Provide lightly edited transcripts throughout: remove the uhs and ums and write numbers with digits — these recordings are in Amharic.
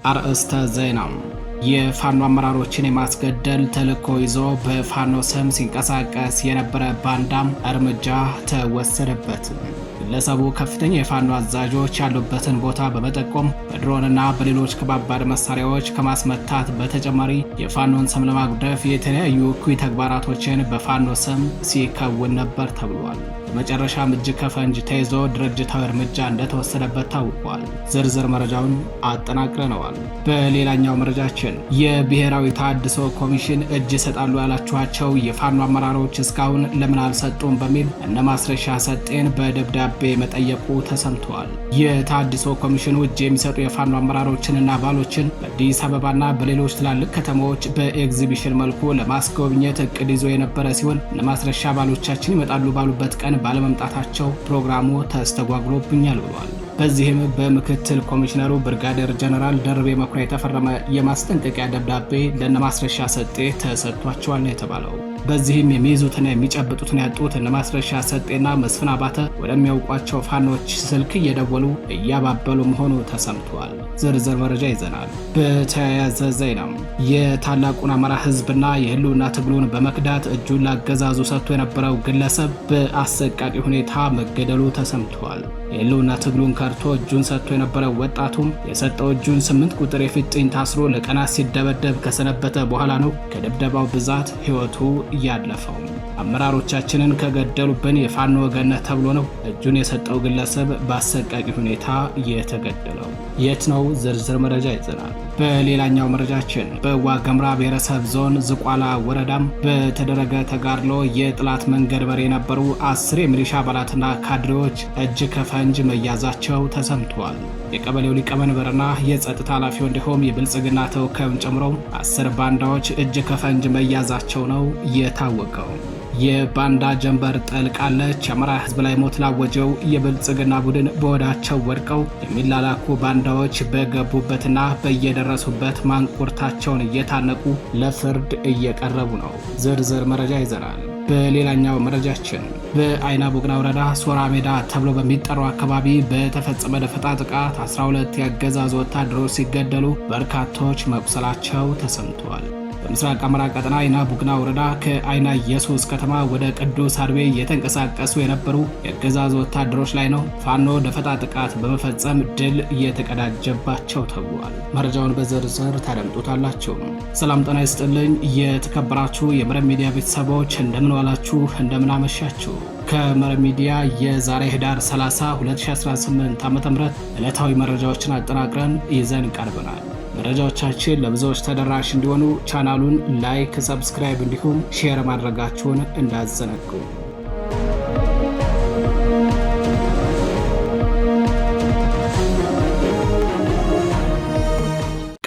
አርእስተ ዜና። የፋኖ አመራሮችን የማስገደል ተልዕኮ ይዞ በፋኖ ስም ሲንቀሳቀስ የነበረ ባንዳም እርምጃ ተወሰደበት። ግለሰቡ ከፍተኛ የፋኖ አዛዦች ያሉበትን ቦታ በመጠቆም በድሮንና በሌሎች ከባባድ መሳሪያዎች ከማስመታት በተጨማሪ የፋኖን ስም ለማጉደፍ የተለያዩ እኩይ ተግባራቶችን በፋኖ ስም ሲከውን ነበር ተብሏል። በመጨረሻም እጅ ከፈንጅ ተይዞ ድርጅታዊ እርምጃ እንደተወሰደበት ታውቋል። ዝርዝር መረጃውን አጠናቅረነዋል። በሌላኛው መረጃችን የብሔራዊ ተሃድሶ ኮሚሽን እጅ ይሰጣሉ ያላችኋቸው የፋኖ አመራሮች እስካሁን ለምን አልሰጡም በሚል እነ ማስረሻ ሰጤን በደብዳቤ መጠየቁ ተሰምቷል። የተሃድሶ ኮሚሽኑ እጅ የሚሰጡ የፋኖ አመራሮችንና አባሎችን በአዲስ አበባና በሌሎች ትላልቅ ከተሞች በኤግዚቢሽን መልኩ ለማስጎብኘት እቅድ ይዞ የነበረ ሲሆን እነ ማስረሻ አባሎቻችን ይመጣሉ ባሉበት ቀን ባለመምጣታቸው ፕሮግራሙ ተስተጓጉሎብኛል ብሏል። በዚህም በምክትል ኮሚሽነሩ ብርጋዴር ጀነራል ደርቤ መኩሪያ የተፈረመ የማስጠንቀቂያ ደብዳቤ ለነማስረሻ ሰጤ ተሰጥቷቸዋል ነው የተባለው። በዚህም የሚይዙትና የሚጨብጡትን ያጡት እነማስረሻ ሰጤና መስፍን አባተ ወደሚያውቋቸው ፋኖች ስልክ እየደወሉ እያባበሉ መሆኑ ተሰምቷል። ዝርዝር መረጃ ይዘናል። በተያያዘ ዜናም የታላቁን አማራ ሕዝብና የህልውና ትግሉን በመክዳት እጁን ላገዛዙ ሰጥቶ የነበረው ግለሰብ በአሰቃቂ ሁኔታ መገደሉ ተሰምቷል። የህልውና ትግሉን ከርቶ እጁን ሰጥቶ የነበረው ወጣቱም የሰጠው እጁን 8 ቁጥር የፊጥኝ ታስሮ ለቀናት ሲደበደብ ከሰነበተ በኋላ ነው ከደብደባው ብዛት ህይወቱ ያለፈው። አመራሮቻችንን ከገደሉብን የፋኖ ወገነት ተብሎ ነው እጁን የሰጠው ግለሰብ በአሰቃቂ ሁኔታ የተገደለው። የት ነው? ዝርዝር መረጃ ይዘናል። በሌላኛው መረጃችን በዋግኽምራ ብሔረሰብ ዞን ዝቋላ ወረዳም በተደረገ ተጋድሎ የጥላት መንገድ በር የነበሩ 10 የሚሊሻ አባላትና ካድሬዎች እጅ ከፈንጅ መያዛቸው ተሰምቷል። የቀበሌው ሊቀመንበርና የጸጥታ ኃላፊው እንዲሁም የብልጽግና ተወካዩን ጨምሮ 10 ባንዳዎች እጅ ከፈንጅ መያዛቸው ነው የታወቀው። የባንዳ ጀንበር ጠልቃለች። የአማራ ህዝብ ላይ ሞት ላወጀው የብልጽግና ቡድን በወዳቸው ወድቀው የሚላላኩ ባንዳዎች በገቡበትና በየደረሱበት ማንቁርታቸውን እየታነቁ ለፍርድ እየቀረቡ ነው። ዝርዝር መረጃ ይዘናል። በሌላኛው መረጃችን በአይና ቡግና ወረዳ ሶራ ሜዳ ተብሎ በሚጠራው አካባቢ በተፈጸመ ደፈጣ ጥቃት 12 ያገዛዙ ወታደሮች ሲገደሉ በርካቶች መቁሰላቸው ተሰምቷል። በምስራቅ አማራ ቀጠና አይና ቡግና ወረዳ ከአይና ኢየሱስ ከተማ ወደ ቅዱስ አርቤ የተንቀሳቀሱ የነበሩ የአገዛዙ ወታደሮች ላይ ነው ፋኖ ደፈጣ ጥቃት በመፈጸም ድል እየተቀዳጀባቸው ተብሏል። መረጃውን በዝርዝር ታደምጡታላችሁ። ሰላም ጤና ይስጥልኝ። የተከበራችሁ የመረብ ሚዲያ ቤተሰቦች እንደምን ዋላችሁ፣ እንደምን አመሻችሁ። ከመረብ ሚዲያ የዛሬ ህዳር 30 2018 ዓ.ም ዕለታዊ መረጃዎችን አጠናቅረን ይዘን ቀርበናል። መረጃዎቻችን ለብዙዎች ተደራሽ እንዲሆኑ ቻናሉን ላይክ፣ ሰብስክራይብ እንዲሁም ሼር ማድረጋችሁን እንዳትዘነጉ።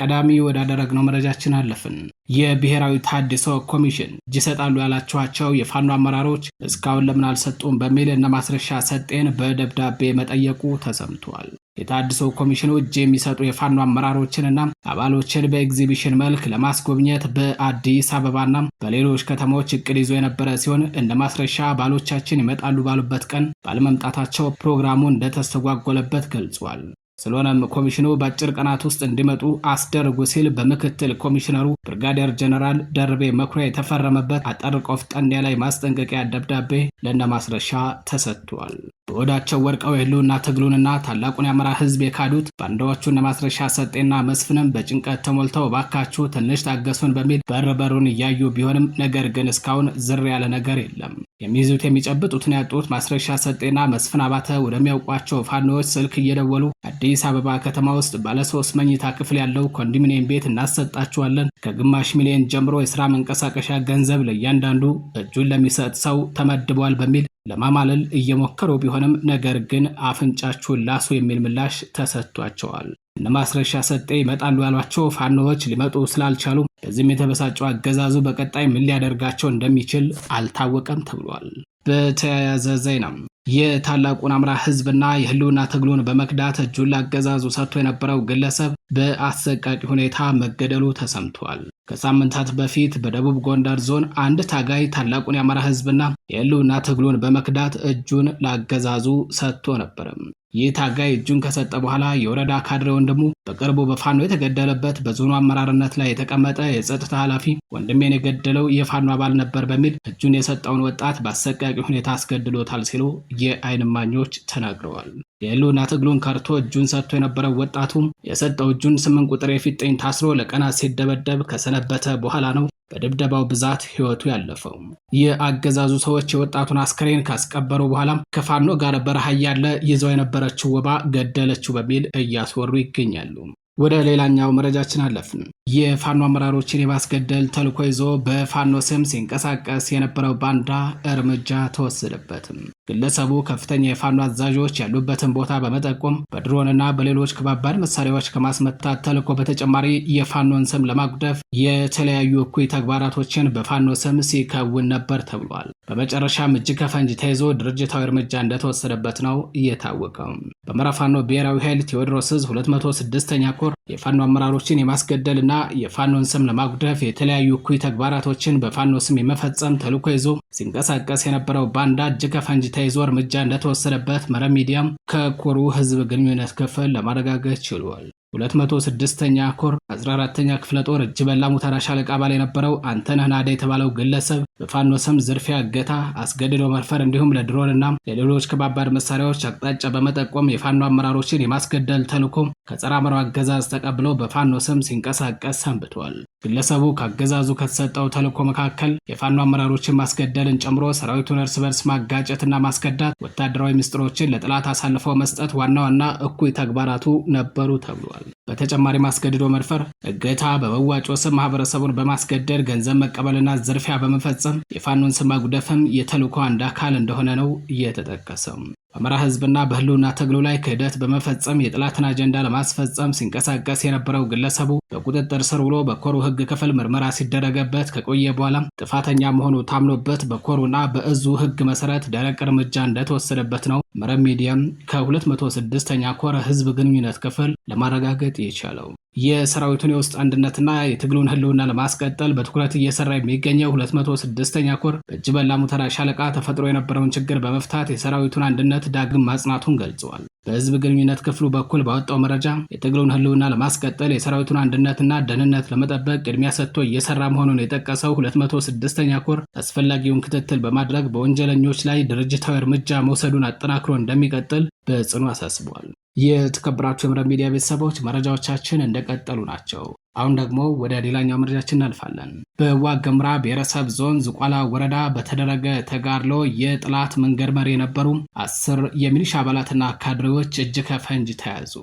ቀዳሚ ወዳደረግነው መረጃችን አለፍን። የብሔራዊ ተሃድሶ ኮሚሽን እጅ ይሰጣሉ ያላችኋቸው የፋኖ አመራሮች እስካሁን ለምን አልሰጡም በሚል እነ ማስረሻ ሰጤን በደብዳቤ መጠየቁ ተሰምቷል። የተሃድሶ ኮሚሽኑ እጅ የሚሰጡ የፋኖ አመራሮችንና አባሎችን በኤግዚቢሽን መልክ ለማስጎብኘት በአዲስ አበባና በሌሎች ከተሞች እቅድ ይዞ የነበረ ሲሆን እነ ማስረሻ አባሎቻችን ይመጣሉ ባሉበት ቀን ባለመምጣታቸው ፕሮግራሙ እንደተስተጓጎለበት ገልጿል። ስለሆነም ኮሚሽኑ በአጭር ቀናት ውስጥ እንዲመጡ አስደርጉ ሲል በምክትል ኮሚሽነሩ ብርጋዴር ጀነራል ደርቤ መኩሪያ የተፈረመበት አጠር ቆፍጠን ያለ ማስጠንቀቂያ ደብዳቤ ለእነ ማስረሻ ተሰጥቷል። በወዳቸው ወድቀው የህልውና ትግሉንና ታላቁን የአማራ ህዝብ የካዱት ባንዳዎቹ እነ ማስረሻ ሰጤና መስፍንም በጭንቀት ተሞልተው ባካችሁ ትንሽ ታገሱን በሚል በርበሩን እያዩ ቢሆንም ነገር ግን እስካሁን ዝር ያለ ነገር የለም። የሚይዙት የሚጨብጡትን ያጡት ማስረሻ ሰጤና መስፍን አባተ ወደሚያውቋቸው ፋኖዎች ስልክ እየደወሉ አዲስ አበባ ከተማ ውስጥ ባለ 3 መኝታ ክፍል ያለው ኮንዶሚኒየም ቤት እናሰጣችኋለን፣ ከግማሽ ሚሊዮን ጀምሮ የሥራ መንቀሳቀሻ ገንዘብ ለእያንዳንዱ እጁን ለሚሰጥ ሰው ተመድቧል በሚል ለማማለል እየሞከሩ ቢሆንም ነገር ግን አፍንጫችሁን ላሱ የሚል ምላሽ ተሰጥቷቸዋል። እነ ማስረሻ ሰጤ ይመጣሉ ያሏቸው ፋኖዎች ሊመጡ ስላልቻሉ በዚህም የተበሳጨው አገዛዙ በቀጣይ ምን ሊያደርጋቸው እንደሚችል አልታወቀም ተብሏል። በተያያዘ ዜናም የታላቁን አማራ ህዝብና የህልውና ትግሉን በመክዳት እጁን ላገዛዙ ሰጥቶ የነበረው ግለሰብ በአሰቃቂ ሁኔታ መገደሉ ተሰምቷል። ከሳምንታት በፊት በደቡብ ጎንደር ዞን አንድ ታጋይ ታላቁን የአማራ ህዝብና የህልውና ትግሉን በመክዳት እጁን ላገዛዙ ሰጥቶ ነበር። ይህ ታጋይ እጁን ከሰጠ በኋላ የወረዳ ካድሬ ወንድሙ በቅርቡ በፋኖ የተገደለበት በዞኑ አመራርነት ላይ የተቀመጠ የጸጥታ ኃላፊ ወንድሜን የገደለው የፋኖ አባል ነበር በሚል እጁን የሰጠውን ወጣት በአሰቃቂ ሁኔታ አስገድሎታል ሲሉ የዓይን እማኞች ተናግረዋል። የህልውና ትግሉን ከርቶ እጁን ሰጥቶ የነበረው ወጣቱም የሰጠው እጁን 8 ቁጥር የፊጥኝ ታስሮ ለቀናት ሲደበደብ ከሰነበተ በኋላ ነው በድብደባው ብዛት ህይወቱ ያለፈው። የአገዛዙ ሰዎች የወጣቱን አስክሬን ካስቀበሩ በኋላም ከፋኖ ጋር በረሃ ያለ ይዘው የነበረችው ወባ ገደለችው በሚል እያስወሩ ይገኛሉ። ወደ ሌላኛው መረጃችን አለፍን። የፋኖ አመራሮችን የማስገደል ተልዕኮ ይዞ በፋኖ ስም ሲንቀሳቀስ የነበረው ባንዳ እርምጃ ተወሰደበት። ግለሰቡ ከፍተኛ የፋኖ አዛዦች ያሉበትን ቦታ በመጠቆም በድሮንና በሌሎች ከባባድ መሳሪያዎች ከማስመታት ተልዕኮ በተጨማሪ የፋኖን ስም ለማጉደፍ የተለያዩ እኩይ ተግባራቶችን በፋኖ ስም ሲከውን ነበር ተብሏል። በመጨረሻም እጅ ከፈንጅ ተይዞ ድርጅታዊ እርምጃ እንደተወሰደበት ነው የታወቀው። በአማራ ፋኖ ብሔራዊ ኃይል ቴዎድሮስ ዕዝ 206ኛ ኮር የፋኖ አመራሮችን የማስገደልና የፋኖን ስም ለማጉደፍ የተለያዩ እኩይ ተግባራቶችን በፋኖ ስም የመፈጸም ተልዕኮ ይዞ ሲንቀሳቀስ የነበረው ባንዳ እጅ ከፈንጅ ተይዞ እርምጃ እንደተወሰደበት መረብ ሚዲያም ከኮሩ ህዝብ ግንኙነት ክፍል ለማረጋገጥ ችሏል። 206ኛ ኮር 14ኛ ክፍለ ጦር እጅ በላ ሙተራ ሻለቃ አባል የነበረው አንተነህ ናደ የተባለው ግለሰብ በፋኖ ስም ዝርፊያ፣ እገታ፣ አስገድዶ መድፈር እንዲሁም ለድሮንና ለሌሎች ከባባድ መሳሪያዎች አቅጣጫ በመጠቆም የፋኖ አመራሮችን የማስገደል ተልዕኮ ከጸረ አማራው አገዛዝ ተቀብሎ በፋኖ ስም ሲንቀሳቀስ ሰንብቷል። ግለሰቡ ከአገዛዙ ከተሰጠው ተልዕኮ መካከል የፋኖ አመራሮችን ማስገደልን ጨምሮ ሰራዊቱን እርስ በርስ ማጋጨትና ማስከዳት፣ ወታደራዊ ምስጢሮችን ለጠላት አሳልፈው መስጠት ዋና ዋና እኩይ ተግባራቱ ነበሩ ተብሏል። በተጨማሪ ማስገድዶ መድፈር፣ እገታ፣ በመዋጮ ስም ማህበረሰቡን በማስገደድ ገንዘብ መቀበልና ዝርፊያ በመፈጸም የፋኖን ስም ማጉደፍም የተልዕኮ አንድ አካል እንደሆነ ነው የተጠቀሰው። በአማራ ህዝብና በህልውና ትግሉ ላይ ክህደት በመፈጸም የጠላትን አጀንዳ ለማስፈጸም ሲንቀሳቀስ የነበረው ግለሰቡ በቁጥጥር ስር ውሎ በኮሩ ህግ ክፍል ምርመራ ሲደረገበት ከቆየ በኋላ ጥፋተኛ መሆኑ ታምኖበት በኮሩና በእዙ ህግ መሰረት ደረቅ እርምጃ እንደተወሰደበት ነው መረብ ሚዲያም ከ206ኛ ኮር ህዝብ ግንኙነት ክፍል ለማረጋገጥ የቻለው። የሰራዊቱን የውስጥ አንድነትና የትግሉን ህልውና ለማስቀጠል በትኩረት እየሰራ የሚገኘው 206ኛ ኮር በእጅ በላ ሙተራ ሻለቃ ተፈጥሮ የነበረውን ችግር በመፍታት የሰራዊቱን አንድነት ዳግም ማጽናቱን ገልጸዋል። በህዝብ ግንኙነት ክፍሉ በኩል ባወጣው መረጃ የትግሉን ህልውና ለማስቀጠል የሰራዊቱን አንድነትና ደህንነት ለመጠበቅ ቅድሚያ ሰጥቶ እየሰራ መሆኑን የጠቀሰው 206ኛ ኮር አስፈላጊውን ክትትል በማድረግ በወንጀለኞች ላይ ድርጅታዊ እርምጃ መውሰዱን አጠናክሮ እንደሚቀጥል በጽኑ አሳስቧል። የተከበራችሁ የመረብ ሚዲያ ቤተሰቦች መረጃዎቻችን እንደቀጠሉ ናቸው። አሁን ደግሞ ወደ ሌላኛው መረጃችን እናልፋለን። በዋግ ኽምራ ብሔረሰብ ዞን ዝቋላ ወረዳ በተደረገ ተጋድሎ የጠላት መንገድ መሪ የነበሩ 10 የሚሊሻ አባላትና ካድሬዎች እጅ ከፈንጅ ተያዙ።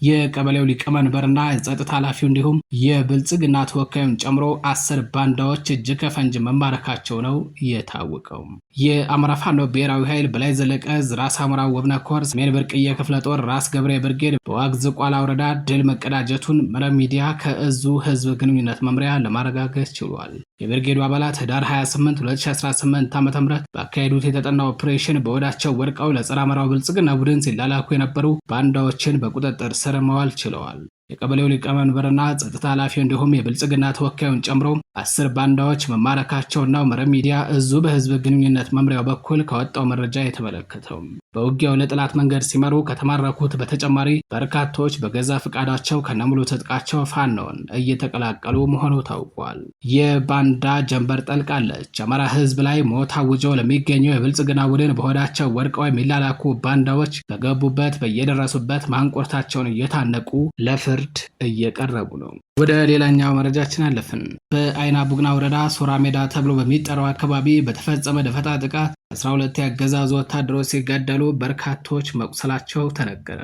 የቀበሌው ሊቀመንበርና የጸጥታ ኃላፊው እንዲሁም የብልጽግና ተወካዩን ጨምሮ 10 ባንዳዎች እጅ ከፈንጅ መማረካቸው ነው የታወቀው። የአማራ ፋኖ ብሔራዊ ኃይል በላይ ዘለቀ ራስ አሞራ ወብነ ኮር ሰሜን ብርቅዬ ክፍለ ጦር ራስ ገብሬ ብርጌድ በዋግ ዝቋላ ወረዳ ድል መቀዳጀቱን መረብ ሚዲያ ከእዙ ህዝብ ግንኙነት መምሪያ ለማረጋገጥ ችሏል። የብርጌዱ አባላት ህዳር 28 2018 ዓ.ም ባካሄዱት የተጠና ኦፕሬሽን በወዳቸው ወድቀው ለጸረ አማራው ብልጽግና ቡድን ሲላላኩ የነበሩ ባንዳዎችን በቁጥጥር ስር መዋል ችለዋል። የቀበሌው ሊቀመንበርና ጸጥታ ኃላፊ እንዲሁም የብልጽግና ተወካዩን ጨምሮ 10 ባንዳዎች መማረካቸውና መረብ ሚዲያ እዙ በህዝብ ግንኙነት መምሪያው በኩል ከወጣው መረጃ የተመለከተው። በውጊያው ለጠላት መንገድ ሲመሩ ከተማረኩት በተጨማሪ በርካቶች በገዛ ፍቃዳቸው ከነሙሉ ትጥቃቸው ፋኖን እየተቀላቀሉ መሆኑ ታውቋል። የባንዳ ጀንበር ጠልቃለች። አማራ ህዝብ ላይ ሞት አውጀው ለሚገኘው የብልጽግና ቡድን በሆዳቸው ወድቀው የሚላላኩ ባንዳዎች በገቡበት በየደረሱበት ማንቆርታቸውን እየታነቁ ለፍርድ እየቀረቡ ነው። ወደ ሌላኛው መረጃችን አለፍን። በአይና ቡግና ወረዳ ሶራ ሜዳ ተብሎ በሚጠራው አካባቢ በተፈጸመ ደፈጣ ጥቃት 12 ያገዛዙ ወታደሮች ሲገደሉ በርካቶች መቁሰላቸው ተነገረ።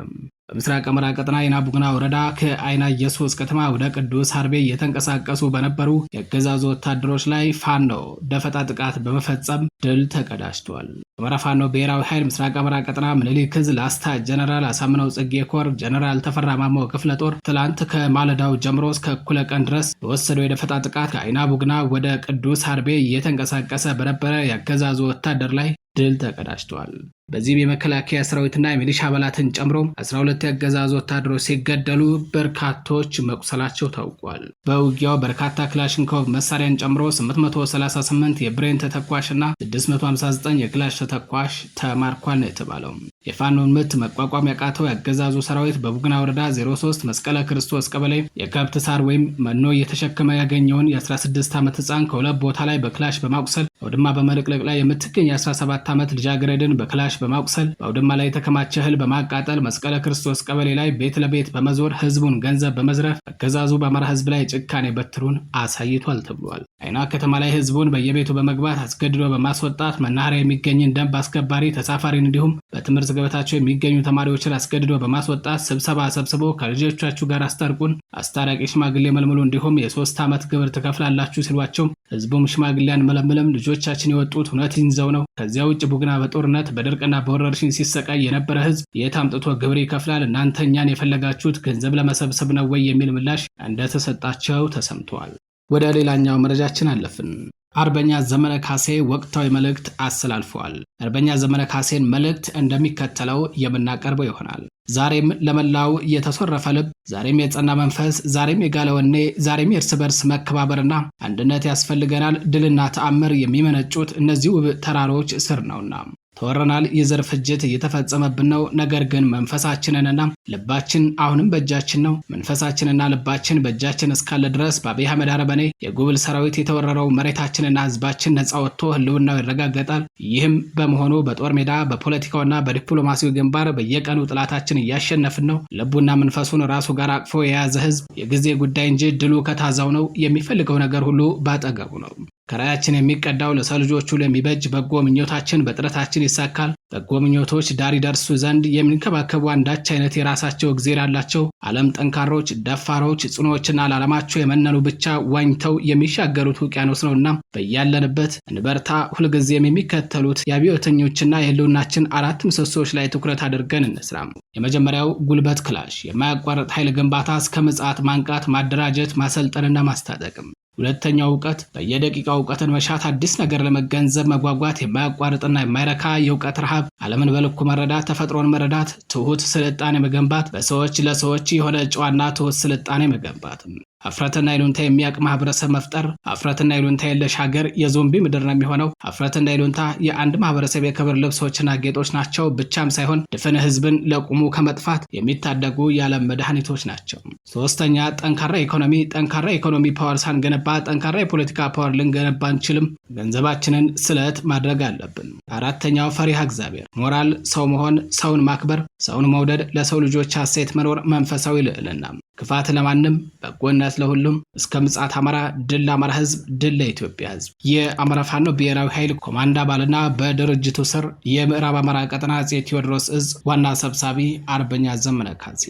በምስራቅ አማራ ቀጠና አይና ቡግና ወረዳ ከአይና ኢየሱስ ከተማ ወደ ቅዱስ አርቤ እየተንቀሳቀሱ በነበሩ የአገዛዙ ወታደሮች ላይ ፋኖ ደፈጣ ጥቃት በመፈጸም ድል ተቀዳጅቷል። አማራ ፋኖ ብሔራዊ ኃይል ምስራቅ አማራ ቀጠና ምኒልክ ዕዝ ላስታ ጀነራል አሳምነው ጽጌ ኮር ጀነራል ተፈራ ማሞ ክፍለ ጦር ትላንት ከማለዳው ጀምሮ እስከ እኩለ ቀን ድረስ በወሰደው የደፈጣ ጥቃት ከአይና ቡግና ወደ ቅዱስ አርቤ እየተንቀሳቀሰ በነበረ የአገዛዙ ወታደር ላይ ድል ተቀዳጅቷል። በዚህም የመከላከያ ሰራዊትና የሚሊሻ አባላትን ጨምሮ 12 የአገዛዙ ወታደሮች ሲገደሉ በርካቶች መቁሰላቸው ታውቋል። በውጊያው በርካታ ክላሽንኮቭ መሳሪያን ጨምሮ 838 የብሬን ተተኳሽና 659 የክላሽ ተተኳሽ ተማርኳል ነው የተባለው። የፋኖን ምት መቋቋም ያቃተው የአገዛዙ ሰራዊት በቡግና ወረዳ 03 መስቀለ ክርስቶስ ቀበሌ የከብት ሳር ወይም መኖ እየተሸከመ ያገኘውን የ16 ዓመት ህፃን ከሁለት ቦታ ላይ በክላሽ በማቁሰል አውድማ በመለቅለቅ ላይ የምትገኝ የ17 ዓመት ልጃገረድን በክላሽ በማቁሰል በአውድማ ላይ የተከማቸ እህል በማቃጠል መስቀለ ክርስቶስ ቀበሌ ላይ ቤት ለቤት በመዞር ህዝቡን ገንዘብ በመዝረፍ አገዛዙ በአማራ ህዝብ ላይ ጭካኔ በትሩን አሳይቷል ተብሏል። አይና ከተማ ላይ ህዝቡን በየቤቱ በመግባት አስገድዶ በማስወጣት መናኸሪያ የሚገኝን ደንብ አስከባሪ ተሳፋሪን እንዲሁም በትምህርት ገበታቸው የሚገኙ ተማሪዎችን አስገድዶ በማስወጣት ስብሰባ ሰብስቦ ከልጆቻችሁ ጋር አስታርቁን፣ አስታራቂ ሽማግሌ መልምሉ፣ እንዲሁም የ3 ዓመት ግብር ትከፍላላችሁ ሲሏቸው ህዝቡም ሽማግሌያን መለምለም ልጆቻችን የወጡት እውነት ይዘው ነው። ከዚያ ውጭ ቡግና በጦርነት በድርቅና በወረርሽኝ ሲሰቃይ የነበረ ህዝብ የት አምጥቶ ግብር ይከፍላል? እናንተ እኛን የፈለጋችሁት ገንዘብ ለመሰብሰብ ነው ወይ የሚል ምላሽ እንደተሰጣቸው ተሰምቷል። ወደ ሌላኛው መረጃችን አለፍን። አርበኛ ዘመነ ካሴ ወቅታዊ መልእክት አስተላልፈዋል። አርበኛ ዘመነ ካሴን መልእክት እንደሚከተለው የምናቀርበው ይሆናል። ዛሬም ለመላው የተሰረፈ ልብ፣ ዛሬም የጸና መንፈስ፣ ዛሬም የጋለ ወኔ፣ ዛሬም የእርስ በርስ መከባበርና አንድነት ያስፈልገናል። ድልና ተአምር የሚመነጩት እነዚህ ውብ ተራሮች ስር ነውና ተወረናል። የዘር ፍጅት እየተፈጸመብን ነው። ነገር ግን መንፈሳችንና ልባችን አሁንም በእጃችን ነው። መንፈሳችንና ልባችን በእጃችን እስካለ ድረስ በአብይ አህመድ አረመኔ የጉብል ሰራዊት የተወረረው መሬታችንና ህዝባችን ነጻ ወጥቶ ህልውናው ይረጋገጣል። ይህም በመሆኑ በጦር ሜዳ በፖለቲካውና በዲፕሎማሲው ግንባር በየቀኑ ጥላታችን እያሸነፍን ነው። ልቡና መንፈሱን ራሱ ጋር አቅፎ የያዘ ህዝብ የጊዜ ጉዳይ እንጂ ድሉ ከታዛው ነው። የሚፈልገው ነገር ሁሉ ባጠገቡ ነው። ከራያችን የሚቀዳው ለሰው ልጆች ሁሉ የሚበጅ በጎ ምኞታችን በጥረታችን ይሳካል። በጎ ምኞቶች ዳር ይደርሱ ዘንድ የሚንከባከቡ አንዳች አይነት የራሳቸው እግዜር ያላቸው ዓለም ጠንካሮች፣ ደፋሮች፣ ጽኖዎችና ለዓለማቸው የመነኑ ብቻ ዋኝተው የሚሻገሩት ውቅያኖስ ነውና በያለንበት እንበርታ። ሁልጊዜም የሚከተሉት የአብዮተኞችና የህልውናችን 4 ምሰሶች ላይ ትኩረት አድርገን እንስራ። የመጀመሪያው ጉልበት ክላሽ፣ የማያቋርጥ ኃይል ግንባታ እስከ ምጽአት ማንቃት፣ ማደራጀት፣ ማሰልጠንና ማስታጠቅም። ሁለተኛው እውቀት፣ በየደቂቃው እውቀትን መሻት፣ አዲስ ነገር ለመገንዘብ መጓጓት፣ የማያቋርጥና የማይረካ የእውቀት ረሃብ፣ ዓለምን በልኩ መረዳት፣ ተፈጥሮን መረዳት፣ ትሁት ስልጣኔ መገንባት፣ በሰዎች ለሰዎች የሆነ ጨዋና ትሁት ስልጣኔ መገንባት። አፍረትና ይሉንታ የሚያቅ ማህበረሰብ መፍጠር። አፍረትና ይሉንታ የለሽ ሀገር የዞምቢ ምድር ነው የሚሆነው። አፍረትና ይሉንታ የአንድ ማህበረሰብ የክብር ልብሶችና ጌጦች ናቸው ብቻም ሳይሆን ድፍን ህዝብን ለቁሙ ከመጥፋት የሚታደጉ የዓለም መድኃኒቶች ናቸው። ሶስተኛ ጠንካራ ኢኮኖሚ። ጠንካራ ኢኮኖሚ ፓወር ሳንገነባ ጠንካራ የፖለቲካ ፓወር ልንገነባ አንችልም። ገንዘባችንን ስለት ማድረግ አለብን። አራተኛው ፈሪሃ እግዚአብሔር፣ ሞራል፣ ሰው መሆን፣ ሰውን ማክበር፣ ሰውን መውደድ፣ ለሰው ልጆች ሐሴት መኖር፣ መንፈሳዊ ልዕልና። ክፋት ለማንም በጎነት ለሁሉም። እስከ ምጽአት አማራ። ድል ለአማራ ህዝብ፣ ድል ለኢትዮጵያ ህዝብ። የአማራ ፋኖ ብሔራዊ ኃይል ኮማንድ አባልና በድርጅቱ ስር የምዕራብ አማራ ቀጠና አፄ ቴዎድሮስ እዝ ዋና ሰብሳቢ አርበኛ ዘመነ ካሴ።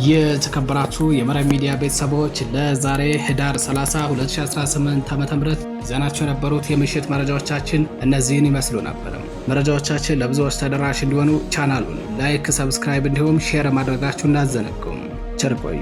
የተከበራችሁ የመረብ ሚዲያ ቤተሰቦች ለዛሬ ህዳር 30 2018 ዓ.ም ይዘናቸው የነበሩት የምሽት መረጃዎቻችን እነዚህን ይመስሉ ነበር። መረጃዎቻችን ለብዙዎች ተደራሽ እንዲሆኑ ቻናሉን ላይክ፣ ሰብስክራይብ እንዲሁም ሼር ማድረጋችሁ እንዳትዘነጉ። ቸር ቆዩ።